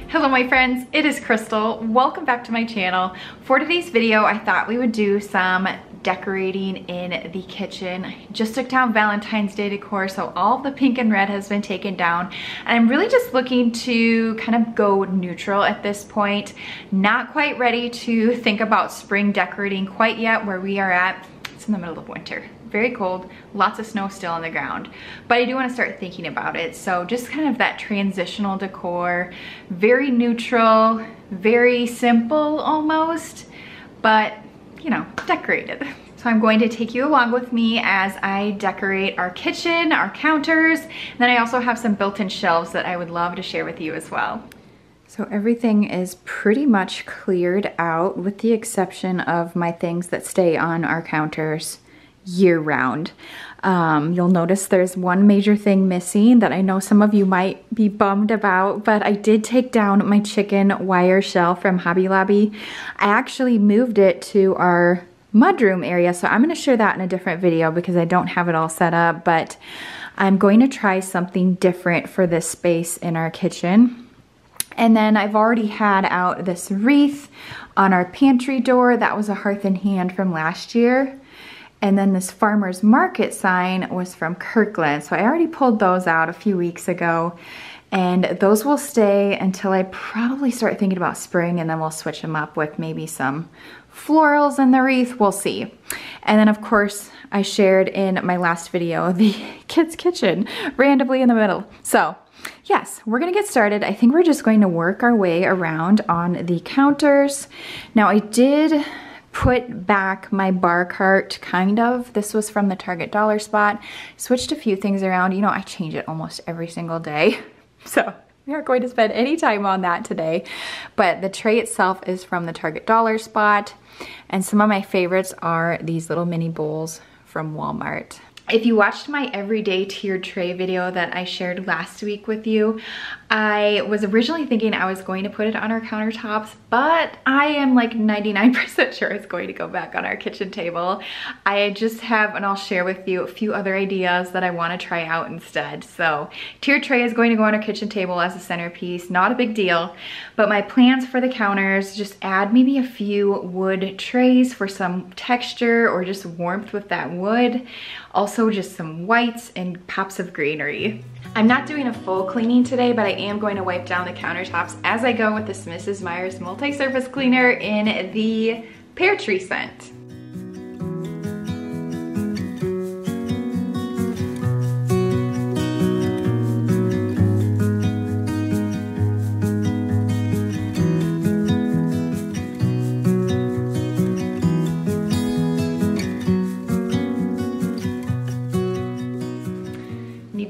Hello my friends, it is Crystal. Welcome back to my channel. For today's video, I thought we would do some decorating in the kitchen. I just took down Valentine's Day decor, so all of the pink and red has been taken down. And I'm really just looking to kind of go neutral at this point. Not quite ready to think about spring decorating quite yet where we are at. It's in the middle of winter. Very cold, lots of snow still on the ground, but I do want to start thinking about it. So just kind of that transitional decor, very neutral, very simple almost, but you know, decorated. So I'm going to take you along with me as I decorate our kitchen, our counters, and then I also have some built-in shelves that I would love to share with you as well. So everything is pretty much cleared out with the exception of my things that stay on our counters year-round. You'll notice there's one major thing missing that I know some of you might be bummed about, but I did take down my chicken wire shelf from Hobby Lobby. I actually moved it to our mudroom area, so I'm going to share that in a different video because I don't have it all set up, but I'm going to try something different for this space in our kitchen. And then I've already had out this wreath on our pantry door. That was a Hearth and Hand from last year. And then this farmer's market sign was from Kirkland. So I already pulled those out a few weeks ago. And those will stay until I probably start thinking about spring, and then we'll switch them up with maybe some florals in the wreath. We'll see. And then of course, I shared in my last video the kids' kitchen randomly in the middle. So yes, we're gonna get started. I think we're just going to work our way around on the counters. Now I did put back my bar cart, kind of. This was from the Target dollar spot. Switched a few things around. You know, I change it almost every single day. So we aren't going to spend any time on that today. But the tray itself is from the Target dollar spot. And some of my favorites are these little mini bowls from Walmart. If you watched my everyday tiered tray video that I shared last week with you, I was originally thinking I was going to put it on our countertops, but I am like 99% sure it's going to go back on our kitchen table. I just have, and I'll share with you, a few other ideas that I want to try out instead. So tiered tray is going to go on our kitchen table as a centerpiece, not a big deal, but my plans for the counters, just add maybe a few wood trays for some texture or just warmth with that wood. Also just some whites and pops of greenery. I'm not doing a full cleaning today, but I am going to wipe down the countertops as I go with this Mrs. Meyer's multi-surface cleaner in the pear tree scent.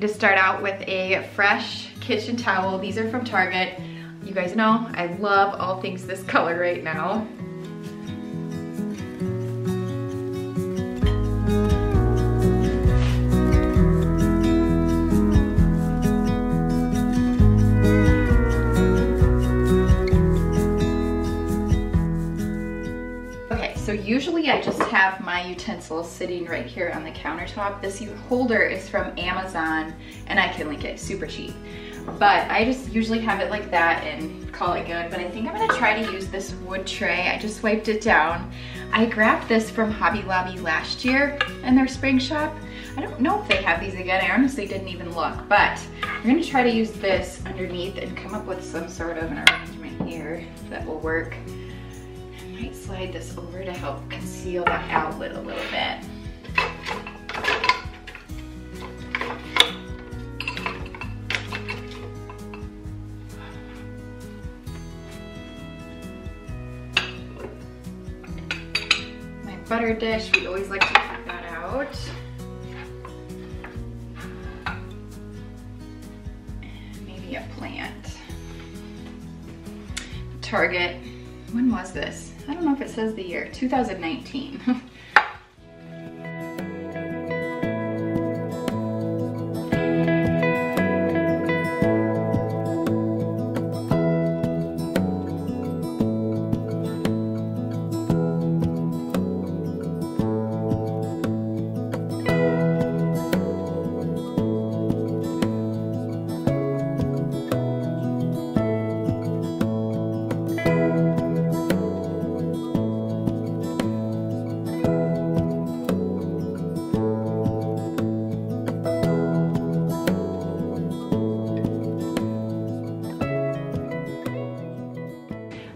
To start out with a fresh kitchen towel. These are from Target. You guys know I love all things this color right now. So usually I just have my utensils sitting right here on the countertop. This holder is from Amazon and I can link it, super cheap. But I just usually have it like that and call it good. But I think I'm gonna try to use this wood tray. I just wiped it down. I grabbed this from Hobby Lobby last year in their spring shop. I don't know if they have these again. I honestly didn't even look, but I'm gonna try to use this underneath and come up with some sort of an arrangement here that will work. I might slide this over to help conceal that outlet a little bit. butter dish. We always like to cut that out. And maybe a plant. Target, when was this? I don't know if it says the year, 2019.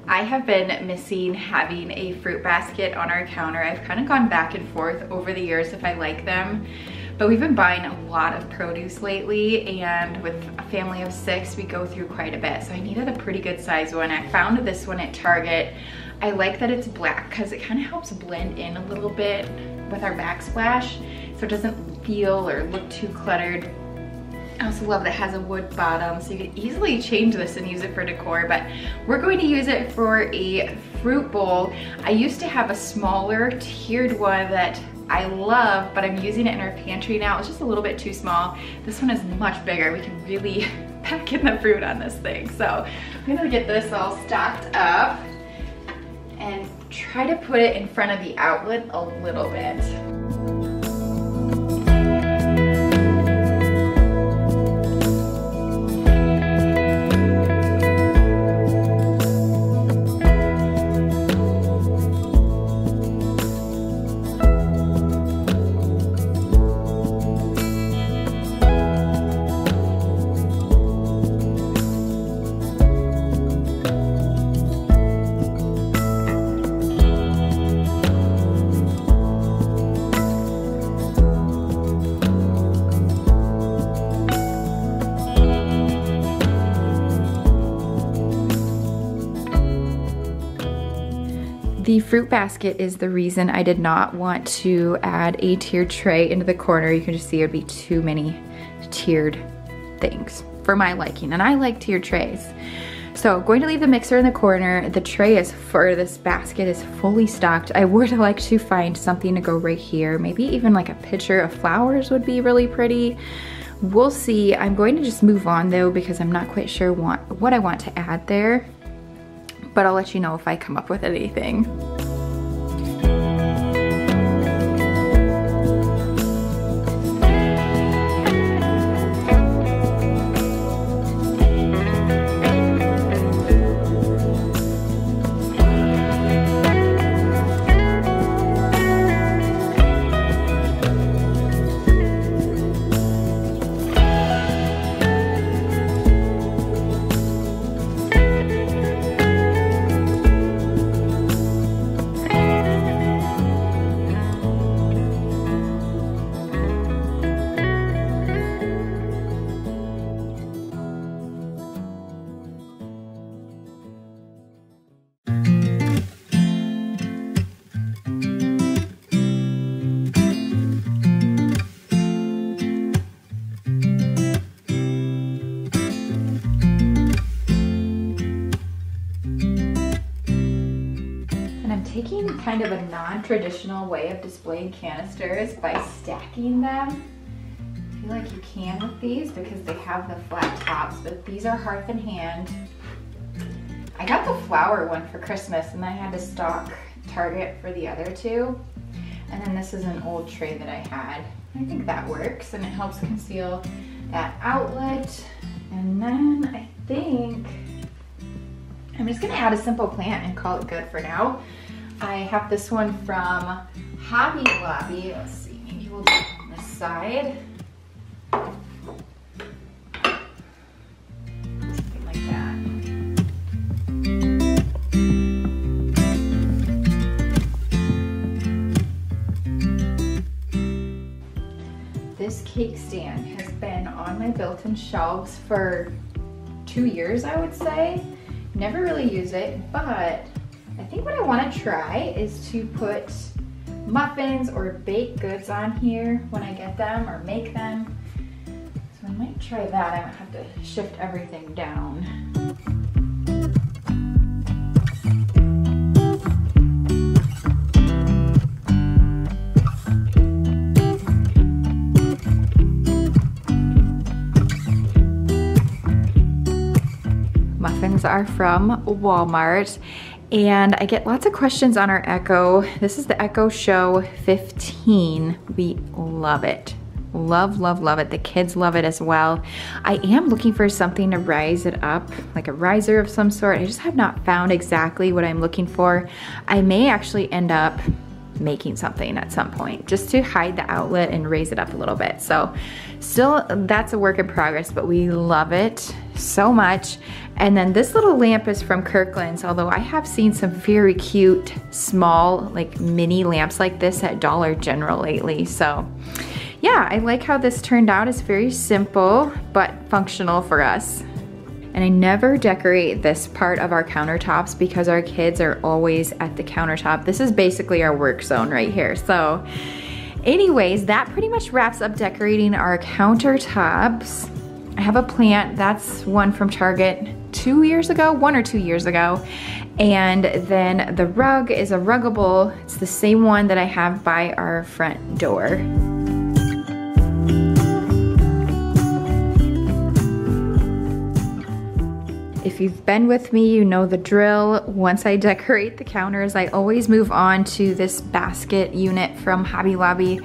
I have been missing having a fruit basket on our counter. I've kind of gone back and forth over the years if I like them, but we've been buying a lot of produce lately, and with a family of 6, we go through quite a bit. So I needed a pretty good size one. I found this one at Target. I like that it's black because it kind of helps blend in a little bit with our backsplash so it doesn't feel or look too cluttered. I also love that it has a wood bottom, so you can easily change this and use it for decor, but we're going to use it for a fruit bowl. I used to have a smaller tiered one that I love, but I'm using it in our pantry now. It's just a little bit too small. This one is much bigger. We can really pack in the fruit on this thing. So I'm gonna get this all stocked up and try to put it in front of the outlet a little bit. The fruit basket is the reason I did not want to add a tiered tray into the corner. You can just see it would be too many tiered things for my liking, and I like tiered trays. So going to leave the mixer in the corner. The tray is for this basket is fully stocked. I would like to find something to go right here. Maybe even like a picture of flowers would be really pretty. We'll see. I'm going to just move on though because I'm not quite sure what I want to add there. But I'll let you know if I come up with anything. Taking kind of a non-traditional way of displaying canisters by stacking them. I feel like you can with these because they have the flat tops, but these are Hearth and Hand. I got the flower one for Christmas and I had to stock Target for the other two. And then this is an old tray that I had. I think that works and it helps conceal that outlet. And then I think I'm just gonna add a simple plant and call it good for now. I have this one from Hobby Lobby. Let's see, maybe we'll do it on this side. Something like that. This cake stand has been on my built-in shelves for 2 years, I would say. Never really use it, but I think what I want to try is to put muffins or baked goods on here when I get them or make them. So I might try that. I might have to shift everything down. Muffins are from Walmart. And I get lots of questions on our Echo. This is the Echo Show 15. We love it. Love, love, love it. The kids love it as well. I am looking for something to rise it up, like a riser of some sort. I just have not found exactly what I'm looking for. I may actually end up making something at some point just to hide the outlet and raise it up a little bit. So still, that's a work in progress, but we love it so much. And then this little lamp is from Kirkland's, although I have seen some very cute, small, like mini lamps like this at Dollar General lately. So yeah, I like how this turned out. It's very simple, but functional for us. And I never decorate this part of our countertops because our kids are always at the countertop. This is basically our work zone right here. So anyways, that pretty much wraps up decorating our countertops. I have a plant, that's one from Target 2 years ago, 1 or 2 years ago. And then the rug is a Ruggable. It's the same one that I have by our front door. If you've been with me, you know the drill. Once I decorate the counters, I always move on to this basket unit from Hobby Lobby.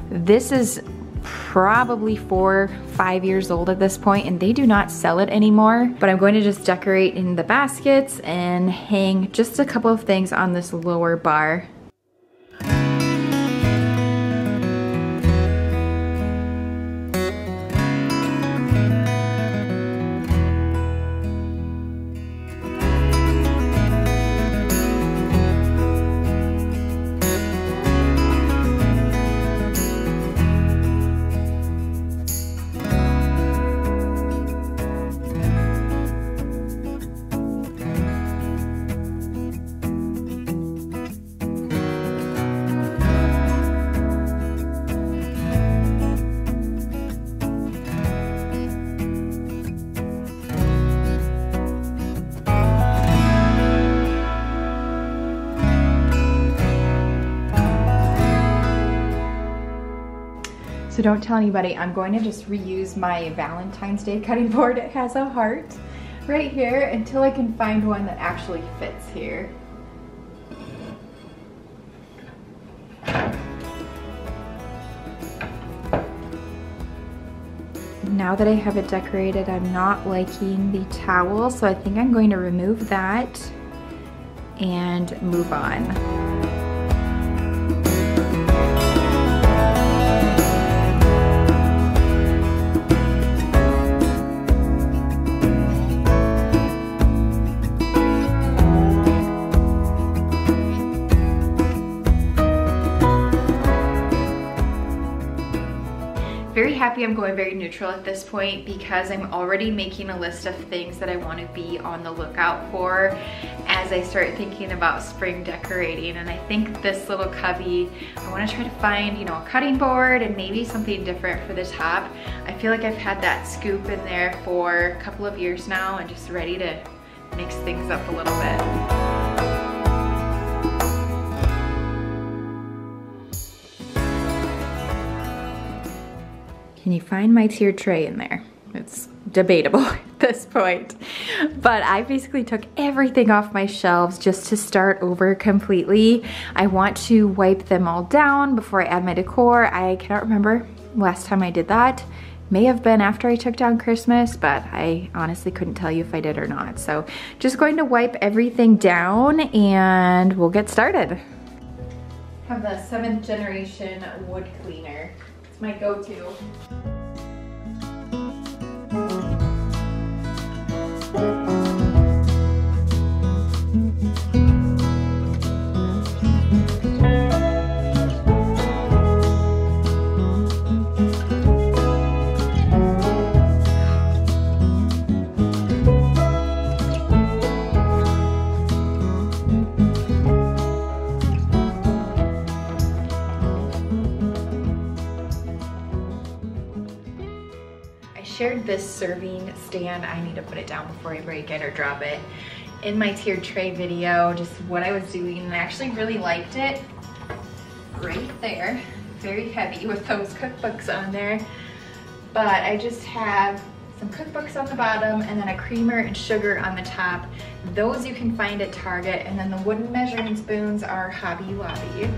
This is probably 4 or 5 years old at this point, and they do not sell it anymore. But I'm going to just decorate in the baskets and hang just a couple of things on this lower bar. So don't tell anybody, I'm going to just reuse my Valentine's Day cutting board. It has a heart right here until I can find one that actually fits here. Now that I have it decorated, I'm not liking the towel, so I think I'm going to remove that and move on. Very happy I'm going very neutral at this point because I'm already making a list of things that I want to be on the lookout for as I start thinking about spring decorating. And I think this little cubby, I want to try to find, you know, a cutting board and maybe something different for the top. I feel like I've had that scoop in there for a couple of years now and just ready to mix things up a little bit. Can you find my tiered tray in there? It's debatable at this point. But I basically took everything off my shelves just to start over completely. I want to wipe them all down before I add my decor. I cannot remember last time I did that. May have been after I took down Christmas, but I honestly couldn't tell you if I did or not. So just going to wipe everything down and we'll get started. I have the 7th generation wood cleaner. It's my go-to. shared this serving stand. I need to put it down before I break it or drop it. In my tiered tray video, just what I was doing, and I actually really liked it. Right there, very heavy with those cookbooks on there. But I just have some cookbooks on the bottom and then a creamer and sugar on the top. Those you can find at Target, and then the wooden measuring spoons are Hobby Lobby.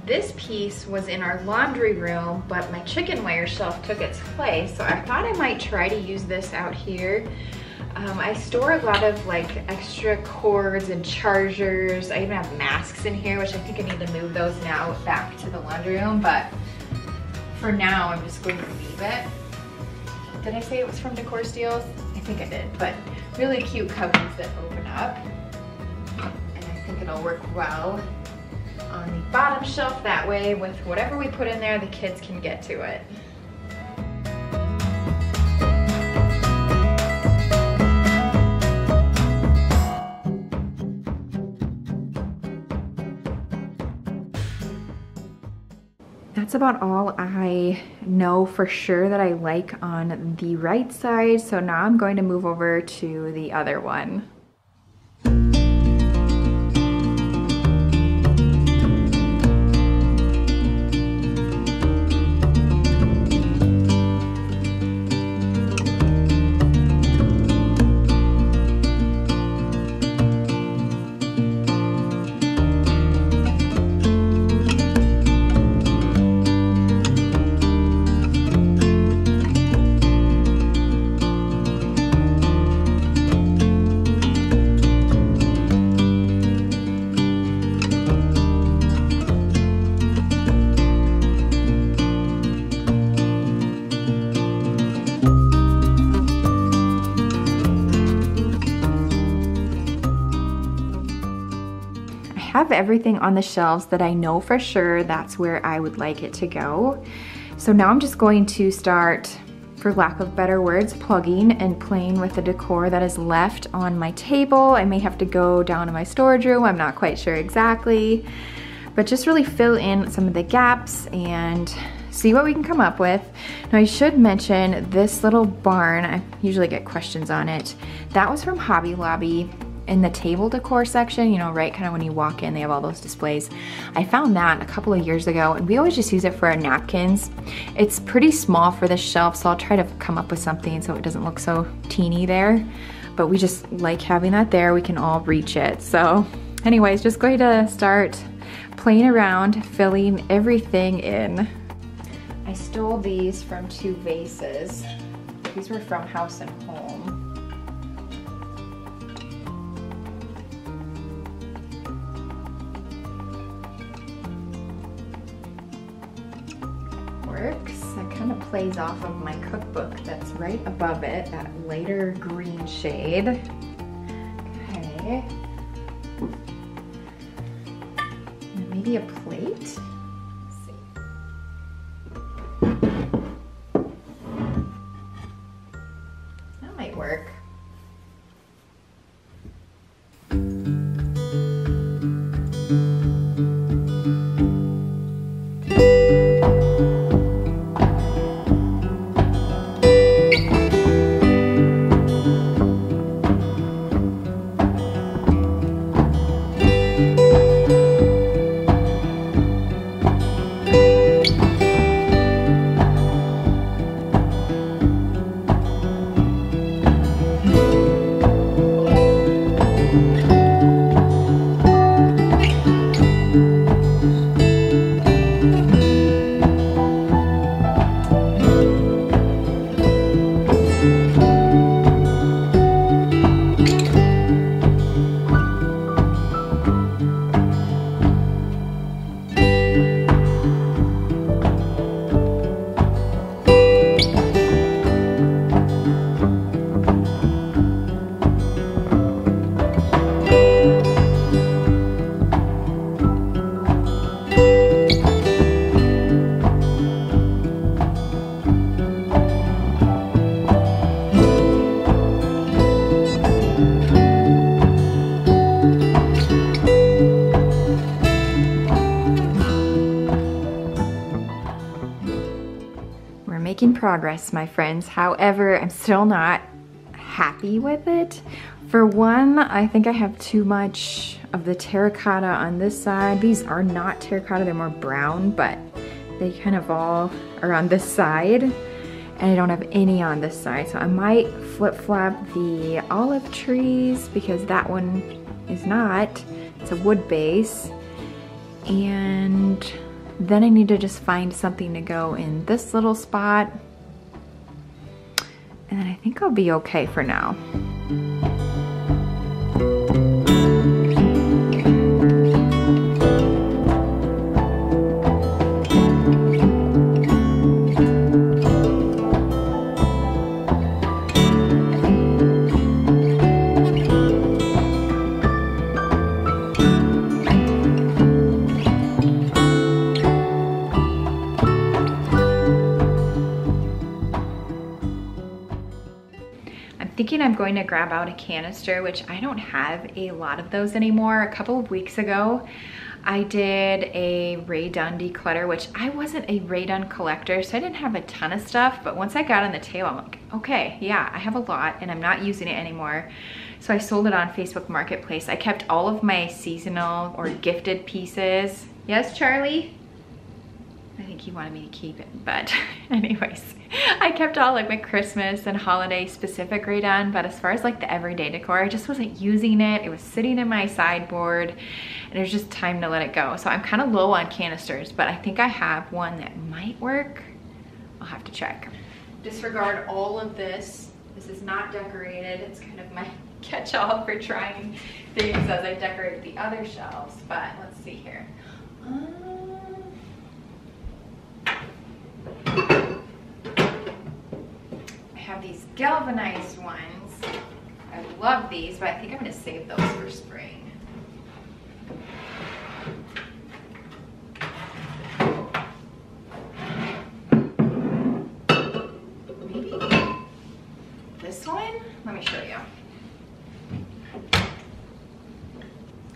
This piece was in our laundry room, but my chicken wire shelf took its place, so I thought I might try to use this out here. I store a lot of like extra cords and chargers. I even have masks in here, which I think I need to move those now back to the laundry room, but for now I'm just going to leave it. Did I say it was from Decor Steals? I think I did, but really cute cupboards that open up, and I think it'll work well on the bottom shelf. That way, with whatever we put in there, the kids can get to it. That's about all I know for sure that I like on the right side. So now I'm going to move over to the other one. Have everything on the shelves that I know for sure that's where I would like it to go. So now I'm just going to start, for lack of better words, plugging and playing with the decor that is left on my table. I may have to go down to my storage room, I'm not quite sure exactly, but just really fill in some of the gaps and see what we can come up with. Now I should mention this little barn, I usually get questions on it, that was from Hobby Lobby. In the table decor section, you know, right kind of when you walk in, they have all those displays. I found that a couple of years ago, and we always just use it for our napkins. It's pretty small for the shelf, so I'll try to come up with something so it doesn't look so teeny there. But we just like having that there, we can all reach it. So anyways, just going to start playing around, filling everything in. I stole these from 2 vases. These were from House and Home. That kind of plays off of my cookbook that's right above it, that lighter green shade. Okay. And maybe a plate? Let's see. That might work. making progress, my friends. However, I'm still not happy with it. For one, I think I have too much of the terracotta on this side. These are not terracotta, they're more brown, but they kind of all are on this side, and I don't have any on this side. So I might flip-flop the olive trees because that one is not. It's a wood base. And then I need to just find something to go in this little spot. And then I think I'll be okay for now. Thinking I'm going to grab out a canister, which I don't have a lot of those anymore. A couple of weeks ago, I did a Rae Dunn declutter, which I wasn't a Rae Dunn collector, so I didn't have a ton of stuff. But once I got on the table, I'm like, okay, yeah, I have a lot and I'm not using it anymore. So I sold it on Facebook Marketplace. I kept all of my seasonal or gifted pieces. Yes, Charlie? I think he wanted me to keep it, but anyways, I kept all like my Christmas and holiday specific Rae Dunn, but as far as like the everyday decor, I just wasn't using it. It was sitting in my sideboard and it was just time to let it go. So I'm kind of low on canisters, but I think I have one that might work. I'll have to check. Disregard all of this. This is not decorated. It's kind of my catch-all for trying things as I decorate the other shelves, but let's see here. I have these galvanized ones. I love these, but I think I'm going to save those for spring. Maybe this one? Let me show you.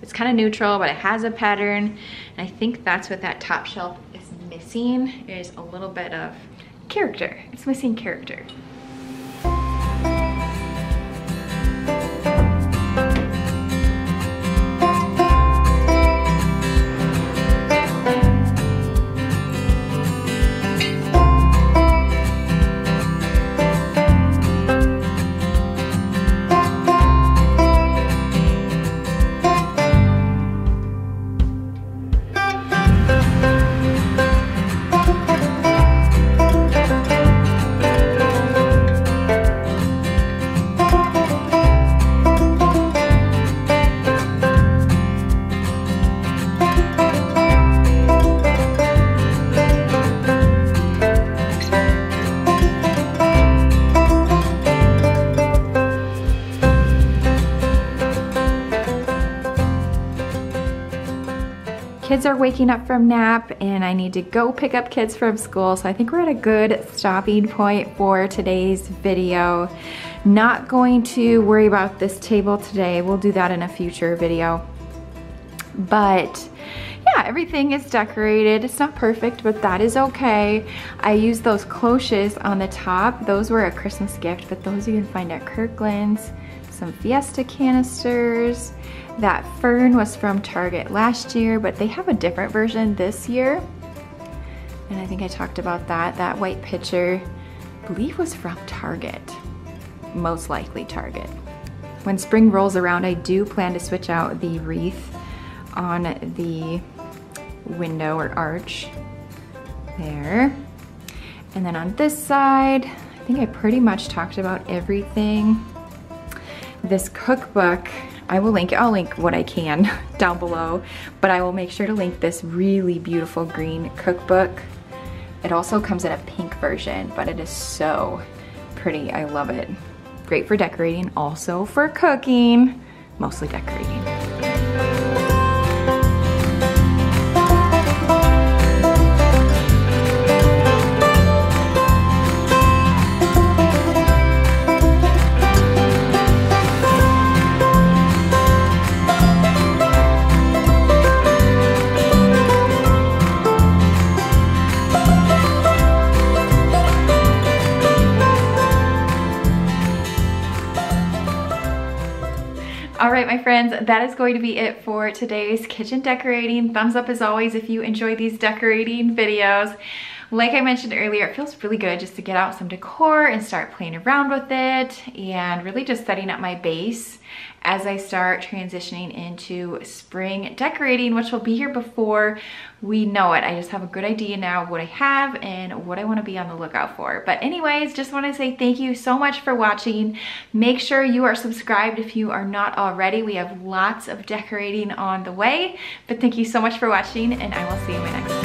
It's kind of neutral, but it has a pattern, and I think that's what that top shelf is missing, is a little bit of character. It's missing character. Kids are waking up from nap and I need to go pick up kids from school, so I think we're at a good stopping point for today's video. Not going to worry about this table today. We'll do that in a future video. But yeah, everything is decorated. It's not perfect, but that is okay. I used those cloches on the top. Those were a Christmas gift, but those you can find at Kirkland's. Some Fiesta canisters. That fern was from Target last year, but they have a different version this year. And I think I talked about that. That white pitcher, I believe, was from Target. Most likely Target. When spring rolls around, I do plan to switch out the wreath on the window or arch there. And then on this side, I think I pretty much talked about everything. This cookbook, I'll link what I can down below, but I will make sure to link this really beautiful green cookbook. It also comes in a pink version, but it is so pretty. I love it. Great for decorating, also for cooking, mostly decorating. friends, that is going to be it for today's kitchen decorating. Thumbs up as always if you enjoy these decorating videos. Like I mentioned earlier, it feels really good just to get out some decor and start playing around with it and really just setting up my base as I start transitioning into spring decorating, which will be here before we know it. I just have a good idea now of what I have and what I want to be on the lookout for. But anyways, just want to say thank you so much for watching. Make sure you are subscribed if you are not already. We have lots of decorating on the way. But thank you so much for watching, and I will see you in my next video.